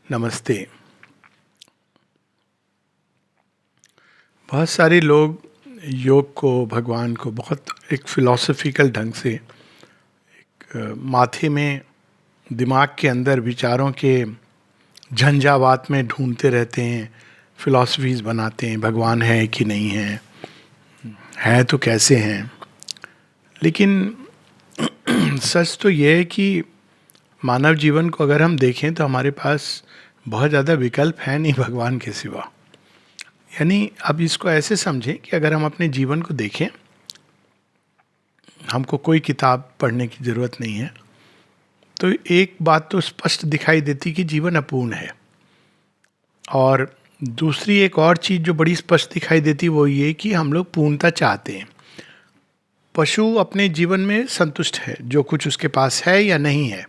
नमस्ते। बहुत सारे लोग योग को, भगवान को बहुत एक फिलॉसफिकल ढंग से माथे में, दिमाग के अंदर विचारों के झंझावात में ढूंढते रहते हैं, फिलॉसफीज बनाते हैं, भगवान है कि नहीं है तो कैसे हैं। लेकिन सच तो यह है कि मानव जीवन को अगर हम देखें तो हमारे पास बहुत ज़्यादा विकल्प है नहीं भगवान के सिवा। यानी अब इसको ऐसे समझें कि अगर हम अपने जीवन को देखें, हमको कोई किताब पढ़ने की ज़रूरत नहीं है, तो एक बात तो स्पष्ट दिखाई देती कि जीवन अपूर्ण है। और दूसरी एक और चीज़ जो बड़ी स्पष्ट दिखाई देती वो ये कि हम लोग पूर्णता चाहते हैं। पशु अपने जीवन में संतुष्ट है, जो कुछ उसके पास है या नहीं है।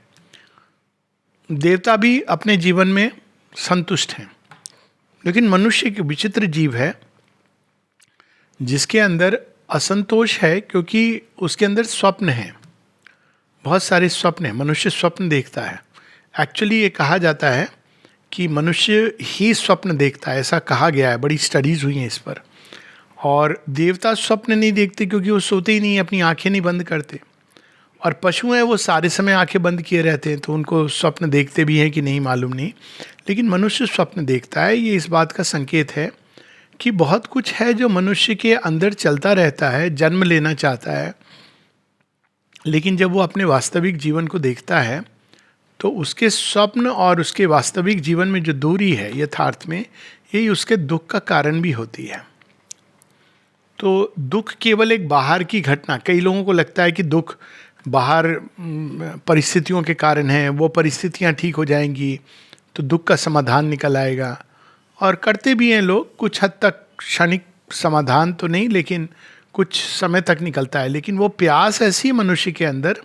देवता भी अपने जीवन में संतुष्ट हैं। लेकिन मनुष्य एक विचित्र जीव है जिसके अंदर असंतोष है, क्योंकि उसके अंदर स्वप्न है, बहुत सारे स्वप्न हैं। मनुष्य स्वप्न देखता है। एक्चुअली ये कहा जाता है कि मनुष्य ही स्वप्न देखता है, ऐसा कहा गया है, बड़ी स्टडीज हुई हैं इस पर। और देवता स्वप्न नहीं देखते क्योंकि वो सोते ही नहीं, अपनी आंखें नहीं बंद करते। और पशु हैं, वो सारे समय आंखें बंद किए रहते हैं, तो उनको स्वप्न देखते भी हैं कि नहीं मालूम नहीं। लेकिन मनुष्य स्वप्न देखता है। ये इस बात का संकेत है कि बहुत कुछ है जो मनुष्य के अंदर चलता रहता है, जन्म लेना चाहता है, लेकिन जब वो अपने वास्तविक जीवन को देखता है तो उसके स्वप्न और उसके वास्तविक जीवन में जो दूरी है यथार्थ में, यही उसके दुख का कारण भी होती है। तो दुख केवल एक बाहर की घटना, कई लोगों को लगता है कि दुख बाहर परिस्थितियों के कारण है, वो परिस्थितियां ठीक हो जाएंगी तो दुख का समाधान निकल आएगा। और करते भी हैं लोग, कुछ हद तक क्षणिक समाधान तो नहीं, लेकिन कुछ समय तक निकलता है। लेकिन वो प्यास ऐसी है मनुष्य के अंदर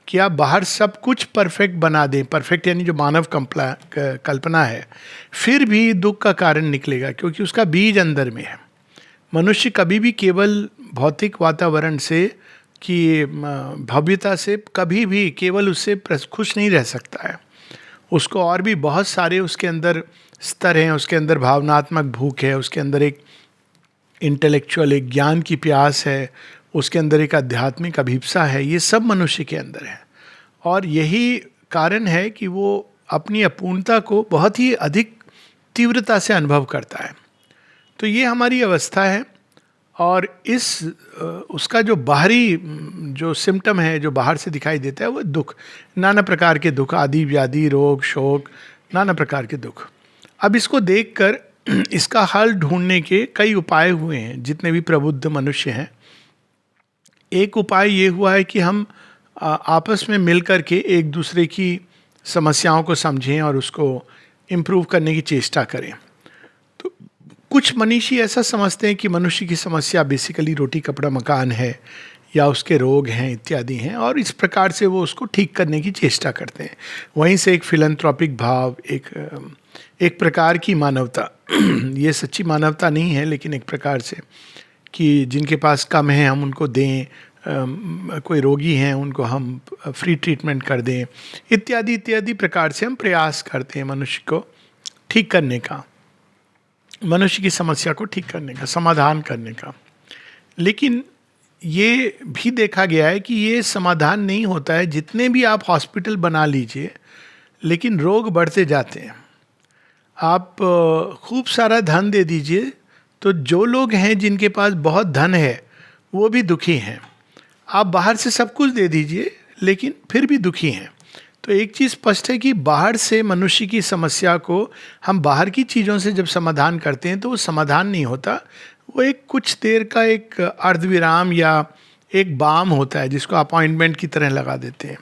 कि आप बाहर सब कुछ परफेक्ट बना दें, परफेक्ट यानी जो मानव कल्पना है, फिर भी दुख का कारण निकलेगा, क्योंकि उसका बीज अंदर में है। मनुष्य कभी भी केवल भौतिक वातावरण से कि भव्यता से कभी भी केवल उससे खुश नहीं रह सकता है। उसको और भी बहुत सारे उसके अंदर स्तर हैं, उसके अंदर भावनात्मक भूख है, उसके अंदर एक इंटेलेक्चुअल, एक ज्ञान की प्यास है, उसके अंदर एक आध्यात्मिक अभिप्सा है। ये सब मनुष्य के अंदर है। और यही कारण है कि वो अपनी अपूर्णता को बहुत ही अधिक तीव्रता से अनुभव करता है। तो ये हमारी अवस्था है। और इस उसका जो बाहरी जो सिम्टम है, जो बाहर से दिखाई देता है, वो दुख, नाना प्रकार के दुख, आदि व्याधि, रोग, शोक, नाना प्रकार के दुख। अब इसको देखकर इसका हल ढूंढने के कई उपाय हुए हैं, जितने भी प्रबुद्ध मनुष्य हैं। एक उपाय ये हुआ है कि हम आपस में मिल कर के एक दूसरे की समस्याओं को समझें और उसको इम्प्रूव करने की चेष्टा करें। तो कुछ मनीषी ऐसा समझते हैं कि मनुष्य की समस्या बेसिकली रोटी कपड़ा मकान है, या उसके रोग हैं इत्यादि हैं, और इस प्रकार से वो उसको ठीक करने की चेष्टा करते हैं। वहीं से एक फिलंथ्रोपिक भाव, एक प्रकार की मानवता ये सच्ची मानवता नहीं है, लेकिन एक प्रकार से कि जिनके पास कम है हम उनको दें, कोई रोगी हैं उनको हम फ्री ट्रीटमेंट कर दें, इत्यादि इत्यादि प्रकार से हम प्रयास करते हैं मनुष्य को ठीक करने का, मनुष्य की समस्या को ठीक करने का, समाधान करने का। लेकिन ये भी देखा गया है कि ये समाधान नहीं होता है। जितने भी आप हॉस्पिटल बना लीजिए, लेकिन रोग बढ़ते जाते हैं। आप खूब सारा धन दे दीजिए, तो जो लोग हैं जिनके पास बहुत धन है वो भी दुखी हैं। आप बाहर से सब कुछ दे दीजिए, लेकिन फिर भी दुखी हैं। तो एक चीज़ स्पष्ट है कि बाहर से मनुष्य की समस्या को हम बाहर की चीज़ों से जब समाधान करते हैं तो वो समाधान नहीं होता। वो एक कुछ देर का एक अर्धविराम या एक बाम होता है, जिसको अपॉइंटमेंट की तरह लगा देते हैं।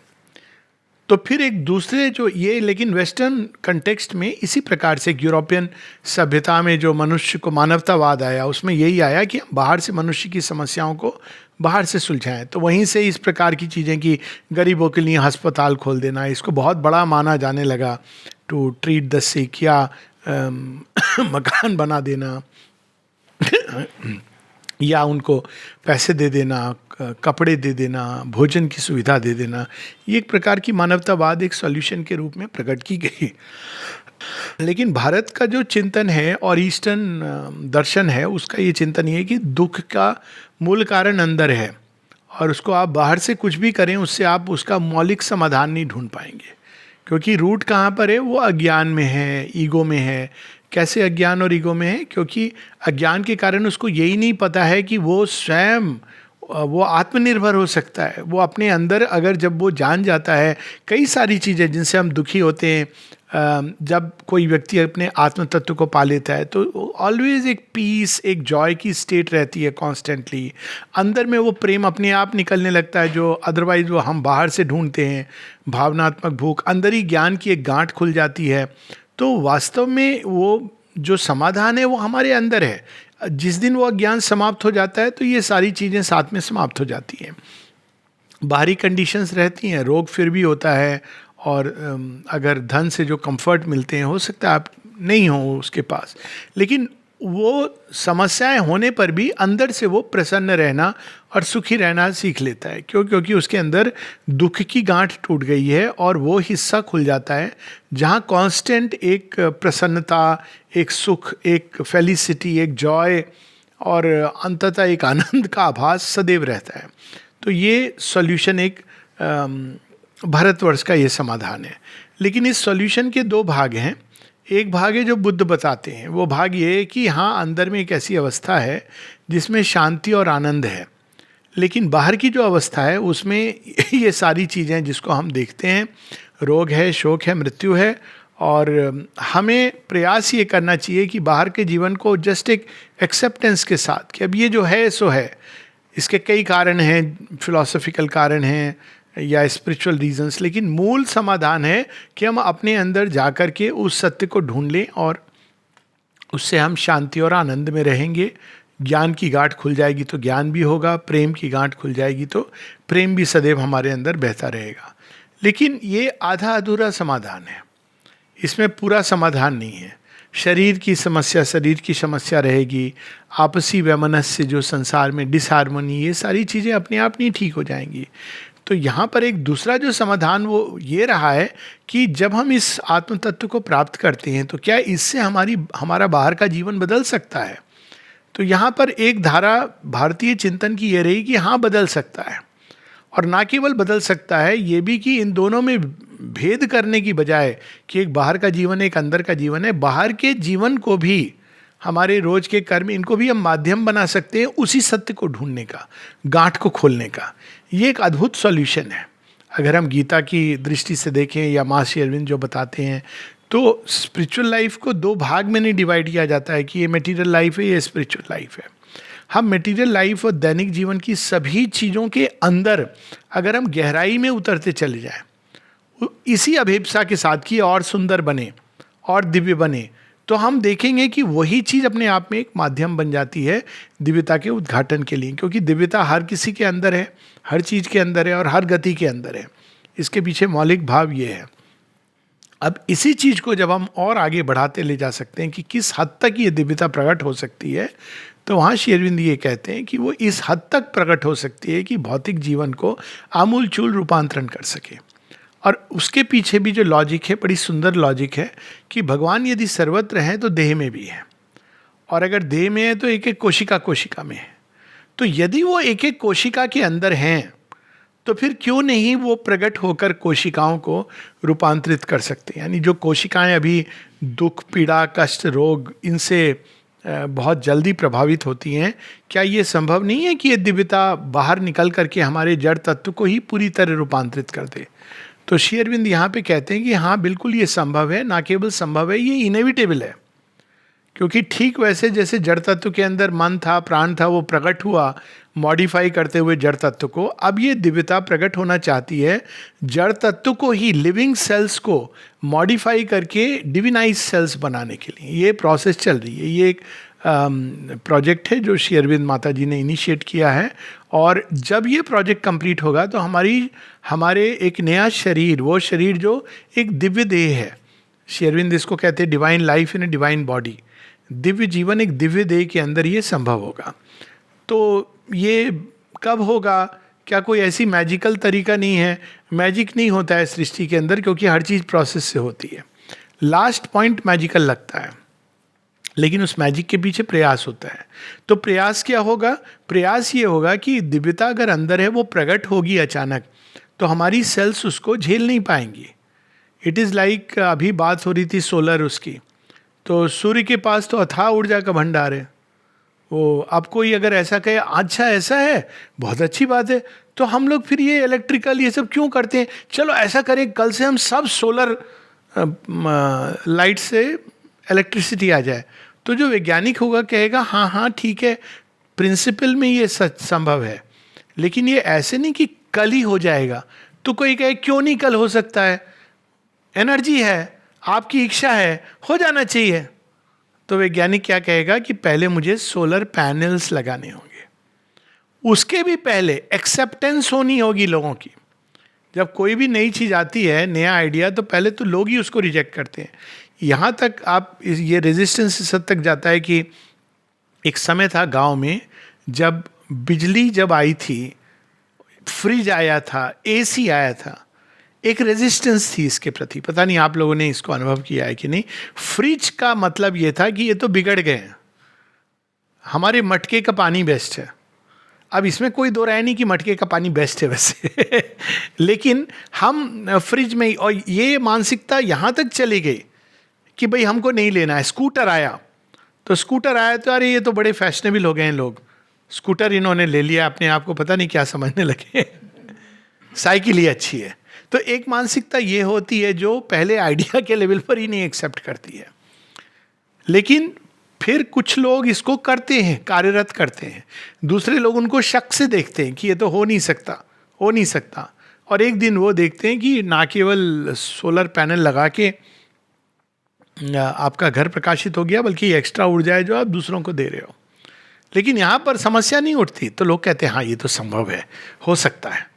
तो फिर एक दूसरे जो ये, लेकिन वेस्टर्न कंटेक्स्ट में इसी प्रकार से यूरोपियन सभ्यता में जो मनुष्य को मानवतावाद आया, उसमें यही आया कि हम बाहर से मनुष्य की समस्याओं को बाहर से सुलझाएं। तो वहीं से इस प्रकार की चीज़ें कि गरीबों के लिए अस्पताल खोल देना, इसको बहुत बड़ा माना जाने लगा, टू ट्रीट द सिक, या मकान बना देना या उनको पैसे दे देना, कपड़े दे देना, भोजन की सुविधा दे देना। ये एक प्रकार की मानवतावाद एक सॉल्यूशन के रूप में प्रकट की गई। लेकिन भारत का जो चिंतन है और ईस्टर्न दर्शन है, उसका ये चिंतन ये है कि दुख का मूल कारण अंदर है, और उसको आप बाहर से कुछ भी करें उससे आप उसका मौलिक समाधान नहीं ढूंढ पाएंगे। क्योंकि रूट कहाँ पर है? वो अज्ञान में है, ईगो में है। कैसे अज्ञान और ईगो में है? क्योंकि अज्ञान के कारण उसको यही नहीं पता है कि वो स्वयं वो आत्मनिर्भर हो सकता है। वो अपने अंदर अगर जब वो जान जाता है कई सारी चीज़ें जिनसे हम दुखी होते हैं, जब कोई व्यक्ति अपने आत्म तत्व को पा लेता है तो ऑलवेज एक पीस, एक जॉय की स्टेट रहती है कॉन्स्टेंटली। अंदर में वो प्रेम अपने आप निकलने लगता है जो अदरवाइज वो हम बाहर से ढूंढते हैं। भावनात्मक भूख, अंदर ही ज्ञान की एक गांठ खुल जाती है। तो वास्तव में वो जो समाधान है वो हमारे अंदर है। जिस दिन वो अज्ञान समाप्त हो जाता है तो ये सारी चीज़ें साथ में समाप्त हो जाती हैं। बाहरी कंडीशंस रहती हैं, रोग फिर भी होता है, और अगर धन से जो कंफर्ट मिलते हैं हो सकता है आप नहीं हो उसके पास, लेकिन वो समस्याएं होने पर भी अंदर से वो प्रसन्न रहना और सुखी रहना सीख लेता है। क्यों? क्योंकि उसके अंदर दुख की गांठ टूट गई है और वो हिस्सा खुल जाता है जहाँ कांस्टेंट एक प्रसन्नता, एक सुख, एक फेलिसिटी, एक जॉय और अंततः एक आनंद का आभास सदैव रहता है। तो ये सॉल्यूशन एक भारतवर्ष का ये समाधान है। लेकिन इस सॉल्यूशन के दो भाग हैं। एक भाग है जो बुद्ध बताते हैं, वो भाग ये है कि हाँ, अंदर में एक ऐसी अवस्था है जिसमें शांति और आनंद है, लेकिन बाहर की जो अवस्था है उसमें ये सारी चीज़ें जिसको हम देखते हैं, रोग है, शोक है, मृत्यु है। और हमें प्रयास ये करना चाहिए कि बाहर के जीवन को जस्ट एक एक्सेप्टेंस के साथ कि अब ये जो है सो है। इसके कई कारण हैं, फिलॉसफिकल कारण हैं या स्पिरिचुअल रीजंस, लेकिन मूल समाधान है कि हम अपने अंदर जाकर के उस सत्य को ढूंढ लें और उससे हम शांति और आनंद में रहेंगे। ज्ञान की गांठ खुल जाएगी तो ज्ञान भी होगा, प्रेम की गांठ खुल जाएगी तो प्रेम भी सदैव हमारे अंदर बहता रहेगा। लेकिन ये आधा अधूरा समाधान है, इसमें पूरा समाधान नहीं है। शरीर की समस्या रहेगी, आपसी वैमनस्य जो संसार में डिसहार्मनी, ये सारी चीज़ें अपने आप नहीं ठीक हो जाएंगी। तो यहाँ पर एक दूसरा जो समाधान वो ये रहा है कि जब हम इस आत्म तत्व को प्राप्त करते हैं तो क्या इससे हमारा बाहर का जीवन बदल सकता है? तो यहाँ पर एक धारा भारतीय चिंतन की ये रही कि हाँ, बदल सकता है। और ना केवल बदल सकता है, ये भी कि इन दोनों में भेद करने की बजाय कि एक बाहर का जीवन, एक अंदर का जीवन है, बाहर के जीवन को भी, हमारे रोज के कर्म, इनको भी हम माध्यम बना सकते हैं उसी सत्य को ढूंढने का, गांठ को खोलने का। ये एक अद्भुत सॉल्यूशन है। अगर हम गीता की दृष्टि से देखें या महर्षि अरविंद जो बताते हैं, तो स्पिरिचुअल लाइफ को दो भाग में नहीं डिवाइड किया जाता है कि ये मटेरियल लाइफ है, ये स्पिरिचुअल लाइफ है। हम मटेरियल लाइफ और दैनिक जीवन की सभी चीज़ों के अंदर अगर हम गहराई में उतरते चले जाएं, इसी अभिप्सा के साथ कि और सुंदर बने और दिव्य बने, तो हम देखेंगे कि वही चीज़ अपने आप में एक माध्यम बन जाती है दिव्यता के उद्घाटन के लिए। क्योंकि दिव्यता हर किसी के अंदर है, हर चीज़ के अंदर है और हर गति के अंदर है। इसके पीछे मौलिक भाव ये है। अब इसी चीज़ को जब हम और आगे बढ़ाते ले जा सकते हैं कि किस हद तक ये दिव्यता प्रकट हो सकती है, तो वहाँ श्री अरविंद ये कहते हैं कि वो इस हद तक प्रकट हो सकती है कि भौतिक जीवन को आमूल चूल रूपांतरण कर सके। और उसके पीछे भी जो लॉजिक है, बड़ी सुंदर लॉजिक है कि भगवान यदि सर्वत्र हैं तो देह में भी है, और अगर देह में है तो एक एक कोशिका में है। तो यदि वो एक एक कोशिका के अंदर हैं तो फिर क्यों नहीं वो प्रकट होकर कोशिकाओं को रूपांतरित कर सकते हैं। यानी जो कोशिकाएं अभी दुख, पीड़ा, कष्ट, रोग, इनसे बहुत जल्दी प्रभावित होती हैं, क्या ये संभव नहीं है कि ये दिव्यता बाहर निकल करके हमारे जड़ तत्व को ही पूरी तरह रूपांतरित कर दे? तो श्री अरविंद यहाँ पे कहते हैं कि हाँ, बिल्कुल ये संभव है। ना केवल संभव है, ये इनएविटेबल है। क्योंकि ठीक वैसे जैसे जड़ तत्व के अंदर मन था, प्राण था, वो प्रकट हुआ मॉडिफाई करते हुए जड़ तत्व को, अब ये दिव्यता प्रकट होना चाहती है जड़ तत्व को ही, लिविंग सेल्स को मॉडिफाई करके डिविनाइज सेल्स बनाने के लिए। ये प्रोसेस चल रही है। ये एक प्रोजेक्ट है जो श्री अरविंद माता जी ने इनिशिएट किया है। और जब ये प्रोजेक्ट कंप्लीट होगा तो हमारे एक नया शरीर, वो शरीर जो एक दिव्य देह है, श्री अरविंद इसको कहते हैं divine life in a divine body. Divya जीवन एक दिव्य देह के अंदर ये संभव होगा। तो ये कब होगा? क्या कोई ऐसी मैजिकल तरीका नहीं है? मैजिक नहीं होता है सृष्टि के अंदर, क्योंकि हर चीज़ प्रोसेस से होती है। लास्ट पॉइंट मैजिकल लगता है, लेकिन उस मैजिक के पीछे प्रयास होता है। तो प्रयास क्या होगा? प्रयास ये होगा कि दिव्यता अगर अंदर है वो प्रकट होगी अचानक, तो हमारी सेल्स उसको झेल नहीं पाएंगी। इट इज़ लाइक अभी बात हो रही थी सोलर उसकी, तो सूर्य के पास तो अथाह ऊर्जा का भंडार है। वो अब कोई अगर ऐसा कहे अच्छा ऐसा है, बहुत अच्छी बात है, तो हम लोग फिर ये इलेक्ट्रिकल ये सब क्यों करते हैं? चलो ऐसा करें, कल से हम सब सोलर लाइट से इलेक्ट्रिसिटी आ जाए। तो जो वैज्ञानिक होगा कहेगा हाँ हाँ ठीक है, प्रिंसिपल में ये सच संभव है, लेकिन ये ऐसे नहीं कि कल ही हो जाएगा। तो कोई कहे क्यों नहीं कल हो सकता है, एनर्जी है, आपकी इच्छा है, हो जाना चाहिए। तो वैज्ञानिक क्या कहेगा कि पहले मुझे सोलर पैनल्स लगाने होंगे, उसके भी पहले एक्सेप्टेंस होनी होगी लोगों की। जब कोई भी नई चीज़ आती है, नया आइडिया, तो पहले तो लोग ही उसको रिजेक्ट करते हैं। यहाँ तक आप ये रेजिस्टेंस इस हद तक जाता है कि एक समय था गांव में, जब बिजली जब आई थी, फ्रिज आया था, एसी आया था, एक रेजिस्टेंस थी इसके प्रति। पता नहीं आप लोगों ने इसको अनुभव किया है कि नहीं। फ्रिज का मतलब ये था कि ये तो बिगड़ गए हैं, हमारे मटके का पानी बेस्ट है। अब इसमें कोई दो राय नहीं कि मटके का पानी बेस्ट है वैसे लेकिन हम फ्रिज में, और ये मानसिकता यहाँ तक चली गई कि भाई हमको नहीं लेना है। स्कूटर आया तो अरे ये तो बड़े फैशनेबल हो गए हैं लोग, स्कूटर इन्होंने ले लिया, अपने आप को पता नहीं क्या समझने लगे साइकिल ही अच्छी है। तो एक मानसिकता ये होती है जो पहले आइडिया के लेवल पर ही नहीं एक्सेप्ट करती है, लेकिन फिर कुछ लोग इसको करते हैं, कार्यरत करते हैं। दूसरे लोग उनको शक से देखते हैं कि ये तो हो नहीं सकता। और एक दिन वो देखते हैं कि ना केवल सोलर पैनल लगा के आपका घर प्रकाशित हो गया, बल्कि एक्स्ट्रा ऊर्जा है जो आप दूसरों को दे रहे हो। लेकिन यहाँ पर समस्या नहीं उठती, तो लोग कहते हैं हाँ ये तो संभव है, हो सकता है।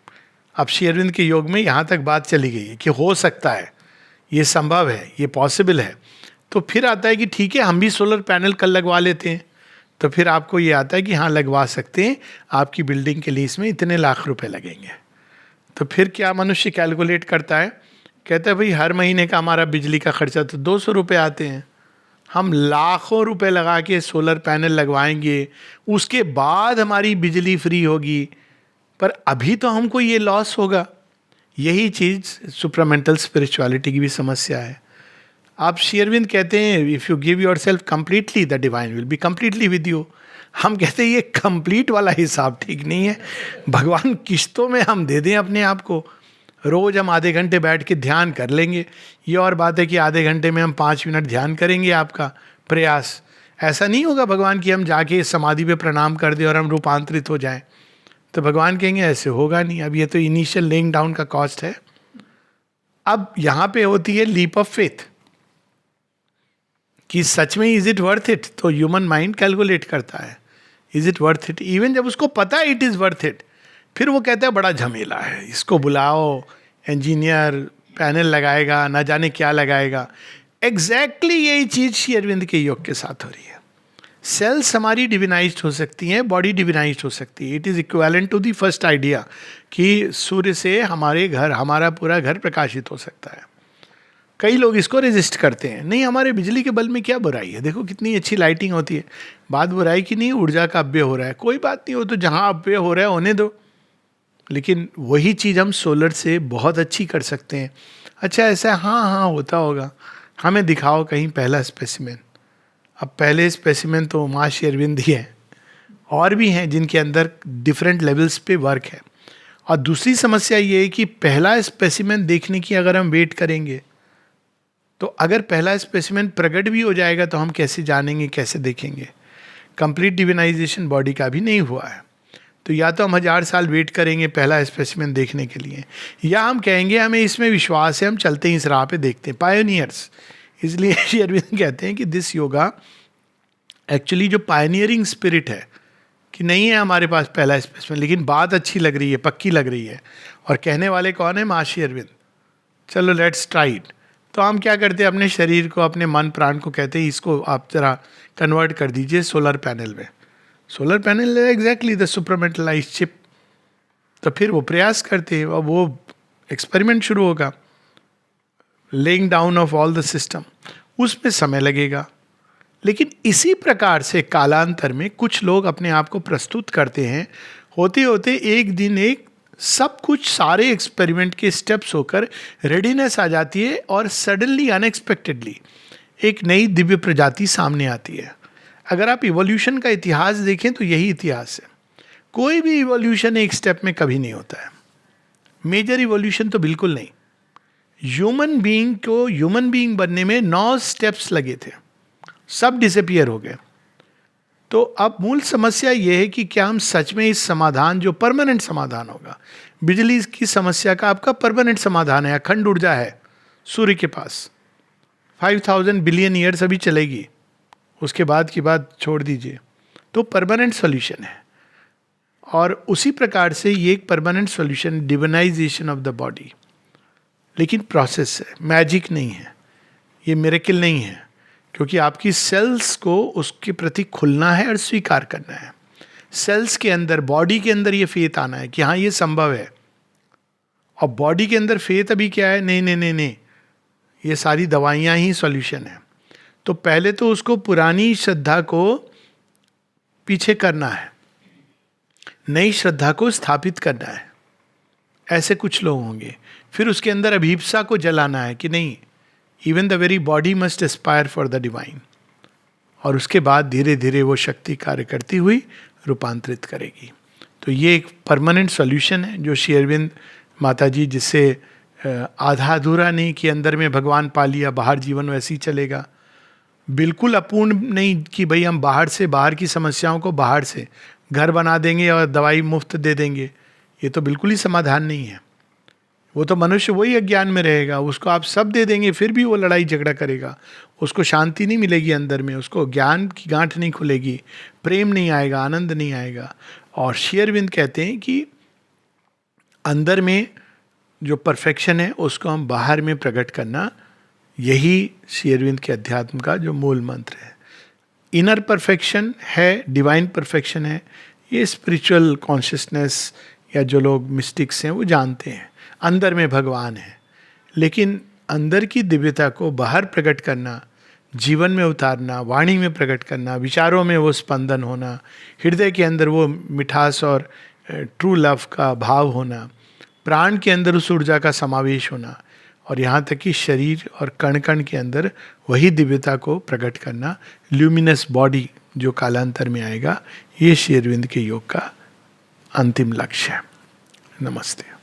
अब श्री अरविंद के योग में यहाँ तक बात चली गई है कि हो सकता है, ये संभव है, ये पॉसिबल है। तो फिर आता है कि ठीक है हम भी सोलर पैनल कल लगवा लेते हैं। तो फिर आपको ये आता है कि हाँ लगवा सकते हैं, आपकी बिल्डिंग के लिए इसमें इतने लाख रुपए लगेंगे। तो फिर क्या मनुष्य कैलकुलेट करता है, कहता है भाई हर महीने का हमारा बिजली का खर्चा तो 200 रुपये आते हैं, हम लाखों रुपए लगा के सोलर पैनल लगवाएंगे, उसके बाद हमारी बिजली फ्री होगी, पर अभी तो हमको ये लॉस होगा। यही चीज़ सुप्रामेंटल स्पिरिचुअलिटी की भी समस्या है। आप श्री अरविंद कहते हैं if you give your self completely the divine will be completely with you. हम कहते हैं ये कंप्लीट वाला हिसाब ठीक नहीं है। भगवान किश्तों में हम दे दें अपने आप को, रोज़ हम आधे घंटे बैठ के ध्यान कर लेंगे। ये और बात है कि आधे घंटे में हम 5 मिनट ध्यान करेंगे, आपका प्रयास ऐसा नहीं होगा भगवान की हम जाके समाधि पे प्रणाम कर दें और हम रूपांतरित हो जाएं। तो भगवान कहेंगे ऐसे होगा नहीं, अब ये तो इनिशियल लेइंग डाउन का कॉस्ट है। अब यहाँ पे होती है लीप ऑफ फेथ कि सच में इज इट वर्थ इट। तो ह्यूमन माइंड कैलकुलेट करता है is it worth it, even जब उसको पता है इट इज़ वर्थ इट, फिर वो कहता है बड़ा झमेला है, इसको बुलाओ, इंजीनियर पैनल लगाएगा, ना जाने क्या लगाएगा। एग्जैक्टली यही चीज़ श्री अरविंद के योग के साथ हो रही है। सेल्स हमारी डिविनाइज्ड हो सकती हैं, बॉडी डिविनाइज्ड हो सकती है। It is equivalent to the first idea कि सूर्य से हमारे घर, हमारा पूरा घर प्रकाशित हो सकता है। कई लोग इसको रेजिस्ट करते हैं, नहीं हमारे बिजली के बल्ब में क्या बुराई है, देखो कितनी अच्छी लाइटिंग होती है। बात बुराई की नहीं, ऊर्जा का अपव्यय हो रहा है, कोई बात नहीं, हो तो जहाँ अपव्यय हो रहा है होने दो। लेकिन वही चीज़ हम सोलर से बहुत अच्छी कर सकते हैं। अच्छा ऐसा हाँ होता होगा, हमें दिखाओ कहीं पहला स्पेसिमेन। अब पहले स्पेसिमेन तो माँ श्री अरविंद ही है, और भी हैं जिनके अंदर डिफरेंट लेवल्स पे वर्क है। और दूसरी समस्या ये है कि पहला स्पेसिमेन देखने की अगर हम वेट करेंगे, तो अगर पहला स्पेसिमेन प्रकट भी हो जाएगा तो हम कैसे जानेंगे, कैसे देखेंगे। कंप्लीट डिविनाइजेशन बॉडी का भी नहीं हुआ है, तो या तो हम 1000 साल वेट करेंगे पहला स्पेसिमेन देखने के लिए, या हम कहेंगे हमें इसमें विश्वास है, हम चलते हैं इस राह पे, देखते हैं। पायोनियर्स, इसलिए श्री अरविंद कहते हैं कि दिस योगा एक्चुअली जो पायनियरिंग स्पिरिट है कि नहीं है हमारे पास पहला स्पेसिमेन, लेकिन बात अच्छी लग रही है, पक्की लग रही है, और कहने वाले कौन है, माँ श्री अरविंद। चलो लेट्स ट्राई इट। तो हम क्या करते हैं, अपने शरीर को, अपने मन प्राण को कहते हैं इसको आप जरा कन्वर्ट कर दीजिए सोलर पैनल में। Solar panel exactly the supermentalized chip. तो फिर वो प्रयास करते हैं और वो एक्सपेरिमेंट शुरू होगा। Laying down of all the system, उसमें समय लगेगा। लेकिन इसी प्रकार से कालांतर में कुछ लोग अपने आप को प्रस्तुत करते हैं, होते होते एक दिन एक सब कुछ सारे एक्सपेरिमेंट के स्टेप्स होकर रेडीनेस आ जाती है और सडनली अनएक्सपेक्टेडली एक नई दिव्य प्रजाति सामने आती है। अगर आप इवोल्यूशन का इतिहास देखें तो यही इतिहास है। कोई भी इवोल्यूशन एक स्टेप में कभी नहीं होता है, मेजर इवोल्यूशन तो बिल्कुल नहीं। ह्यूमन बीइंग को ह्यूमन बीइंग बनने में 9 स्टेप्स लगे थे, सब डिसअपियर हो गए। तो अब मूल समस्या यह है कि क्या हम सच में इस समाधान, जो परमानेंट समाधान होगा, बिजली की समस्या का आपका परमानेंट समाधान है, अखंड ऊर्जा है सूर्य के पास, 5000 बिलियन ईयर्स अभी चलेगी, उसके बाद की बात छोड़ दीजिए, तो परमानेंट सॉल्यूशन है। और उसी प्रकार से ये एक permanent solution, divinization of the body, लेकिन प्रोसेस है, मैजिक नहीं है, ये मिरेकल नहीं है, क्योंकि आपकी सेल्स को उसके प्रति खुलना है और स्वीकार करना है। सेल्स के अंदर, बॉडी के अंदर ये फेथ आना है कि हाँ ये संभव है। और बॉडी के अंदर फेथ अभी क्या है, नहीं नहीं नहीं नहीं, ये सारी दवाइयाँ ही सॉल्यूशन है। तो पहले तो उसको पुरानी श्रद्धा को पीछे करना है, नई श्रद्धा को स्थापित करना है। ऐसे कुछ लोग होंगे। फिर उसके अंदर अभीप्सा को जलाना है कि नहीं, even the very body must Aspire for the divine. और उसके बाद धीरे धीरे वो शक्ति कार्य करती हुई रूपांतरित करेगी। तो ये एक परमानेंट सॉल्यूशन है जो श्री अरविंद माता जी, जिससे आधा अधूरा नहीं कि अंदर में भगवान पा लिया, बाहर जीवन वैसे ही चलेगा। बिल्कुल अपूर्ण नहीं कि भाई हम बाहर से, बाहर की समस्याओं को बाहर से घर बना देंगे और दवाई मुफ्त दे देंगे, ये तो बिल्कुल ही समाधान नहीं है। वो तो मनुष्य वही अज्ञान में रहेगा, उसको आप सब दे देंगे फिर भी वो लड़ाई झगड़ा करेगा, उसको शांति नहीं मिलेगी अंदर में, उसको ज्ञान की गांठ नहीं खुलेगी, प्रेम नहीं आएगा, आनंद नहीं आएगा। और श्री अरविंद कहते हैं कि अंदर में जो परफेक्शन है उसको हम बाहर में प्रकट करना, यही श्री अरविंद के अध्यात्म का जो मूल मंत्र है। इनर परफेक्शन है, डिवाइन परफेक्शन है, ये स्पिरिचुअल कॉन्शियसनेस या जो लोग मिस्टिक्स हैं वो जानते हैं, अंदर में भगवान है। लेकिन अंदर की दिव्यता को बाहर प्रकट करना, जीवन में उतारना, वाणी में प्रकट करना, विचारों में वो स्पंदन होना, हृदय के अंदर वो मिठास और ट्रू लव का भाव होना, प्राण के अंदर उस ऊर्जा का समावेश होना, और यहाँ तक कि शरीर और कण कण के अंदर वही दिव्यता को प्रकट करना, ल्यूमिनस बॉडी जो कालांतर में आएगा, ये श्री अरविंद के योग का अंतिम लक्ष्य है। नमस्ते।